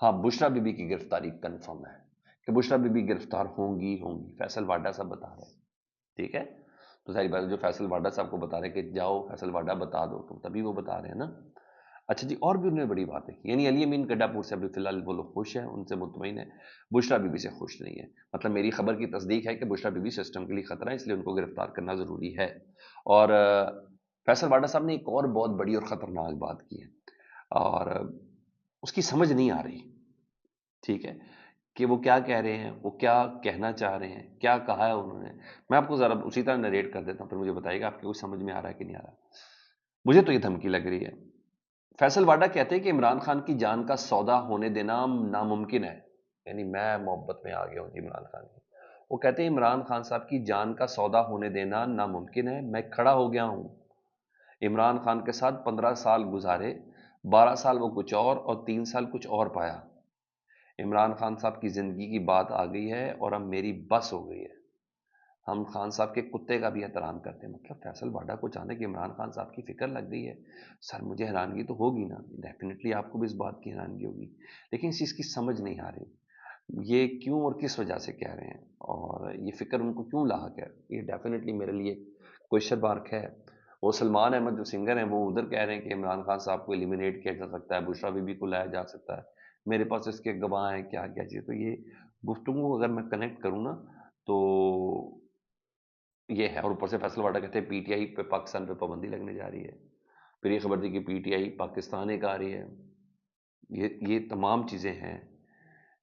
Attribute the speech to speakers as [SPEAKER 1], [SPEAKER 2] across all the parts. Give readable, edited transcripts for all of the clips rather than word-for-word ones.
[SPEAKER 1] ہاں، بشرا be be کی گرفتاری کنفرم ہے کہ بشرا بی بی گرفتار ہوں گی، فیصل واڈا صاحب بتا رہے ہیں، ٹھیک ہے؟ تو ظاہر بات ہے جو فیصل واڈا صاحب کو بتا رہے کہ جاؤ فیصل واڈا بتا دو، تو تبھی وہ بتا رہے ہیں نا۔ اچھا جی، اور بھی انہوں نے بڑی باتیں کی، یعنی علی امین گڈھا پور سے ابھی فی الحال وہ لوگ خوش ہیں، ان سے مطمئن ہے، بشرا بی بی سے خوش نہیں ہے۔ مطلب میری خبر کی تصدیق ہے کہ بشرا بی بی سسٹم کے لیے خطرہ ہے، اس لیے ان کو گرفتار کرنا ضروری ہے۔ اور فیصل واڈا صاحب نے ایک اور بہت بڑی اور خطرناک بات کی ہے، اور اس کی سمجھ نہیں آ رہی، ٹھیک ہے، کہ وہ کیا کہہ رہے ہیں، وہ کیا کہنا چاہ رہے ہیں، کیا کہا ہے انہوں نے۔ میں آپ کو ذرا اسی طرح نریٹ کر دیتا ہوں، پھر مجھے بتائیے گا آپ کو کچھ سمجھ میں آ رہا ہے کہ نہیں آ رہا۔ مجھے تو یہ دھمکی لگ رہی ہے۔ فیصل واڈا کہتے ہیں کہ عمران خان کی جان کا سودا ہونے دینا ناممکن ہے، یعنی میں محبت میں آ گیا ہوں جی عمران خان کی۔ وہ کہتے ہیں عمران خان صاحب کی جان کا سودا ہونے دینا ناممکن ہے، میں کھڑا ہو گیا ہوں۔ عمران خان کے ساتھ 15 سال گزارے، 12 سال وہ کچھ اور 3 سال کچھ اور پایا۔ عمران خان صاحب کی زندگی کی بات آ گئی ہے اور اب میری بس ہو گئی ہے۔ ہم خان صاحب کے کتے کا بھی احترام کرتے ہیں۔ مطلب فیصل واڈا کو چاہنے کہ عمران خان صاحب کی فکر لگ گئی ہے۔ سر مجھے حیرانگی تو ہوگی نا، ڈیفینیٹلی آپ کو بھی اس بات کی حیرانگی ہوگی، لیکن اس چیز کی سمجھ نہیں آ رہی، یہ کیوں اور کس وجہ سے کہہ رہے ہیں، اور یہ فکر ان کو کیوں لاحق ہے، یہ ڈیفینیٹلی میرے لیے کوئسچن مارک ہے۔ وہ سلمان احمد جو سنگر ہیں وہ ادھر کہہ رہے ہیں کہ عمران خان صاحب کو ایلیمینیٹ کیا جا سکتا ہے، بشرا بی بی کو لایا جا سکتا ہے، میرے پاس اس کے گواہ ہیں، کیا کیا چیز۔ تو یہ گفتگو اگر میں کنیکٹ کروں نا تو یہ ہے۔ اور اوپر سے فیصل واڈا کہتے ہیں پی ٹی آئی پہ پاکستان پہ پابندی لگنے جا رہی ہے، پھر یہ خبر تھی کہ پی ٹی آئی پاکستان ایک آ رہی ہے، یہ تمام چیزیں ہیں،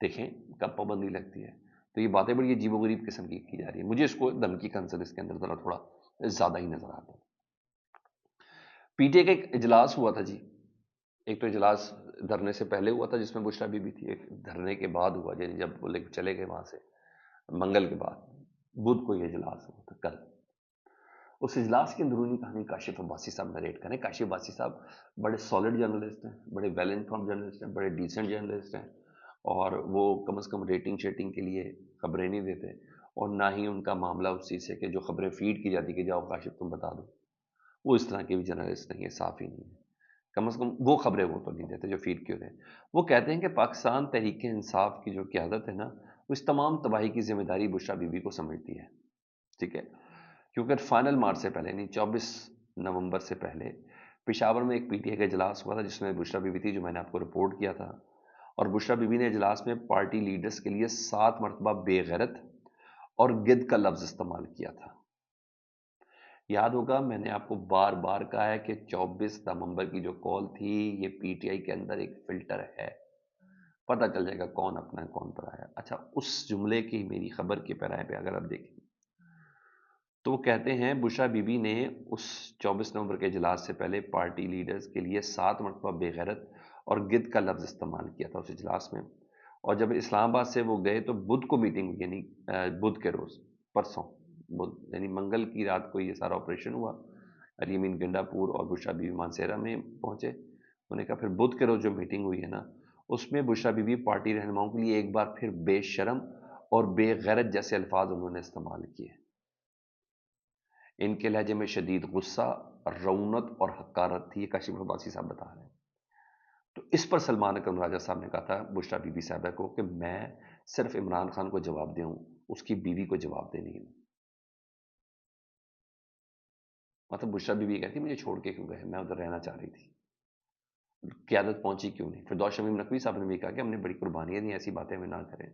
[SPEAKER 1] دیکھیں کب پابندی لگتی ہے۔ تو یہ باتیں بڑی عجیب و غریب قسم کی جا رہی ہے، مجھے اس کو دھمکی کا عنصر اس کے اندر ذرا تھوڑا زیادہ ہی نظر آتا ہے۔ پی ٹی آئی کا ایک اجلاس ہوا تھا جی، ایک تو اجلاس دھرنے سے پہلے ہوا تھا جس میں بشرا بی بی تھی، ایک دھرنے کے بعد ہوا، یعنی جب وہ لے چلے گئے وہاں سے منگل کے بعد، بدھ کو یہ اجلاس ہوا تھا کل۔ اس اجلاس کی اندرونی کہانی کاشف عباسی صاحب نریٹ کریں۔ کاشف عباسی صاحب بڑے سالڈ جرنلسٹ ہیں، بڑے ویل انفارم جرنلسٹ ہیں، بڑے ڈیسنٹ جرنلسٹ ہیں، اور وہ کم از کم ریٹنگ شیٹنگ کے لیے خبریں نہیں دیتے، اور نہ ہی ان کا معاملہ اس چیز سے کہ جو خبریں فیڈ کی جاتی کہ جاؤ کاشف تم بتا دو، وہ اس طرح کے بھی جرنلسٹ نہیں ہے، صاف ہی نہیں ہے۔ کم از کم وہ خبریں وہ تو نہیں دیتے جو فیڈ کی ہوتے ہیں۔ وہ کہتے ہیں کہ پاکستان تحریک انصاف کی جو قیادت ہے نا، وہ اس تمام تباہی کی ذمہ داری بشرا بی بی کو سمجھتی ہے، ٹھیک ہے، کیونکہ فائنل مارچ سے پہلے، یعنی 24 نومبر سے پہلے پشاور میں ایک پی ٹی آئی کا اجلاس ہوا تھا جس میں بشرا بی بی تھی، جو میں نے آپ کو رپورٹ کیا تھا، اور بشرا بی بی نے اجلاس میں پارٹی لیڈرز کے لیے 7 مرتبہ بے غیرت اور گدھ کا لفظ استعمال کیا تھا۔ یاد ہوگا میں نے آپ کو بار بار کہا ہے کہ 24 نومبر کی جو کال تھی، یہ پی ٹی آئی کے اندر ایک فلٹر ہے، پتہ چل جائے گا کون اپنا ہے کون پرایا۔ اچھا، اس جملے کی میری خبر کے پیرائے پہ اگر آپ دیکھیں تو وہ کہتے ہیں بشرا بی بی نے اس 24 نومبر کے اجلاس سے پہلے پارٹی لیڈرز کے لیے 7 مرتبہ بے غیرت اور گدھ کا لفظ استعمال کیا تھا اس اجلاس میں، اور جب اسلام آباد سے وہ گئے تو بدھ کو میٹنگ ہوئی، یعنی بدھ کے روز، پرسوں بدھ یعنی منگل کی رات کو یہ سارا آپریشن ہوا، علی امین گنڈا پور اور بشرا بی بی مانسیرا میں پہنچے۔ انہوں نے کہا پھر بدھ کے روز جو میٹنگ ہوئی ہے نا، اس میں بشرا بی بی پارٹی رہنماؤں کے لیے ایک بار پھر بے شرم اور بے غیرت جیسے الفاظ انہوں نے استعمال کیے۔ ان کے لہجے میں شدید غصہ، رونت اور حقارت تھی، یہ کاشف عباسی صاحب بتا رہے ہیں۔ تو اس پر سلمان اکرم راجہ صاحب نے کہا تھا بشرا بی بی صاحبہ کو کہ میں صرف عمران خان کو جواب دوں، اس کی بیوی کو جواب دے نہیں۔ مطلب بشرا بی بی کہتی مجھے چھوڑ کے کیوں گئے، میں ادھر رہنا چاہ رہی تھی، قیادت پہنچی کیوں نہیں۔ فردوس شمیم نقوی صاحب نے بھی کہا کہ ہم نے بڑی قربانیاں دی، ایسی باتیں ہمیں نہ کریں۔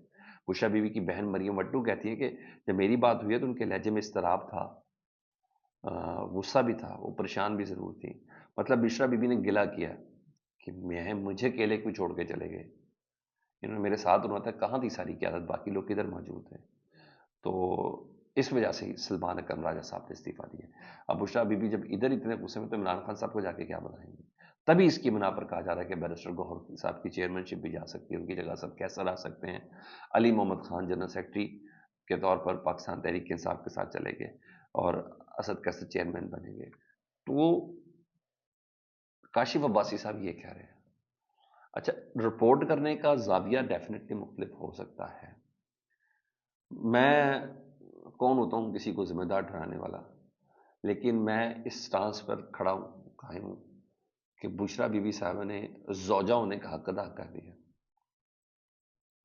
[SPEAKER 1] بشرا بی بی کی بہن مریم وٹو کہتی ہے کہ جب میری بات ہوئی ہے تو ان کے لہجے میں اضطراب تھا، غصہ بھی تھا، وہ پریشان بھی ضرور تھی۔ مطلب بشرا بی بی نے گلہ کیا کہ مجھے اکیلے کیوں چھوڑ کے چلے گئے، انہوں نے میرے ساتھ ہونا تھا، کہاں تھی ساری قیادت، باقی لوگ کدھر موجود ہیں۔ تو اس وجہ سے ہی سلمان اکرم راجہ صاحب نے استعفیٰ دیا۔ اب بشرا بی بی جب ادھر اتنے غصے میں تو عمران خان صاحب کو جا کے کیا بتائیں گے؟ تبھی اس کی بنا پر کہا جا رہا ہے کہ بیرسٹر گوہر صاحب کی چیئرمین شپ بھی جا سکتی ہے، ان کی جگہ سب کیسا رہ سکتے ہیں۔ علی محمد خان جنرل سیکرٹری کے طور پر پاکستان تحریک انصاف کے ساتھ چلے گئے اور اسد کیسے چیئرمین بنیں گے۔ تو وہ کاشف عباسی صاحب یہ کہہ رہے ہیں۔ اچھا، رپورٹ کرنے کا زاویہ ڈیفینیٹلی مختلف ہو سکتا ہے، میں کون ہوتا ہوں کسی کو ذمہ دار ٹھہرانے والا، لیکن میں اس سٹانس پر کھڑا ہوں، قائم ہوں کہ بشرا بی بی صاحبہ نے زوجہ ہونے کا حق ادا کر دیا۔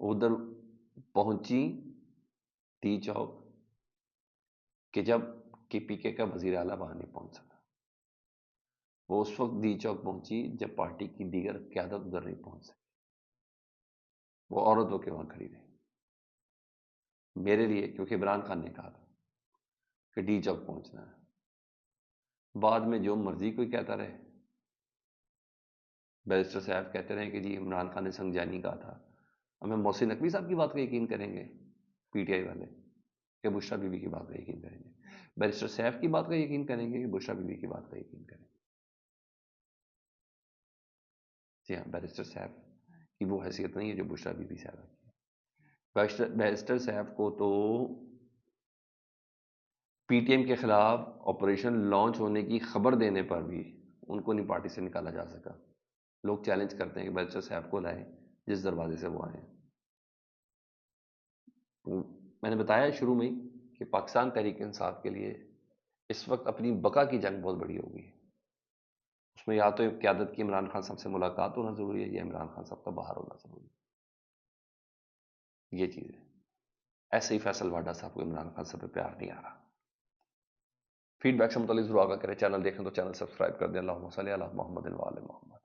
[SPEAKER 1] ادھر پہنچی ٹی چوک کہ جب کہ پی کے کا وزیر اعلیٰ وہاں نہیں پہنچ سکا. وہ اس وقت ڈی چوک پہنچی جب پارٹی کی دیگر قیادت ادھر نہیں پہنچ سکی. وہ عورت ہو کے وہاں کھڑی رہی میرے لیے، کیونکہ عمران خان نے کہا تھا کہ ڈی چوک پہنچنا ہے. بعد میں جو مرضی کوئی کہتا رہے، بیرسٹر صاحب کہتے رہے کہ جی عمران خان نے سنجانی کہا تھا. ہمیں محسن نقوی صاحب کی بات کا یقین کریں گے پی ٹی آئی والے کہ بشریٰ بی بی کی بات کا یقین کریں گے؟ بیرسٹر صاحب کی بات کا یقین کریں گے کہ بشریٰ بی بی کی بات کا یقین کریں گے؟ جی ہاں، بیرسٹر صاحب کی وہ حیثیت نہیں ہے جو بشریٰ بی بی صاحب کی. بیرسٹر صاحب کو تو پی ٹی ایم کے خلاف آپریشن لانچ ہونے کی خبر دینے پر بھی ان کو نہیں پارٹی سے نکالا جا سکا. لوگ چیلنج کرتے ہیں کہ بیرسٹر صاحب کو لائیں جس دروازے سے وہ آئے ہیں. میں نے بتایا شروع میں ہی کہ پاکستان تحریک انصاف کے لیے اس وقت اپنی بقا کی جنگ بہت بڑی ہوگی. اس میں یا تو قیادت کی عمران خان صاحب سے ملاقات ہونا ضروری ہے یا عمران خان صاحب کا باہر ہونا ضروری ہے. یہ چیز ہے. ایسے ہی فیصل واڈا صاحب کو عمران خان صاحب پہ پیار نہیں آ رہا. فیڈ بیک سے متعلق ضرور آگاہ کریں. چینل دیکھیں تو چینل سبسکرائب کر دیں. اللہم صلی علی محمد و آل محمد.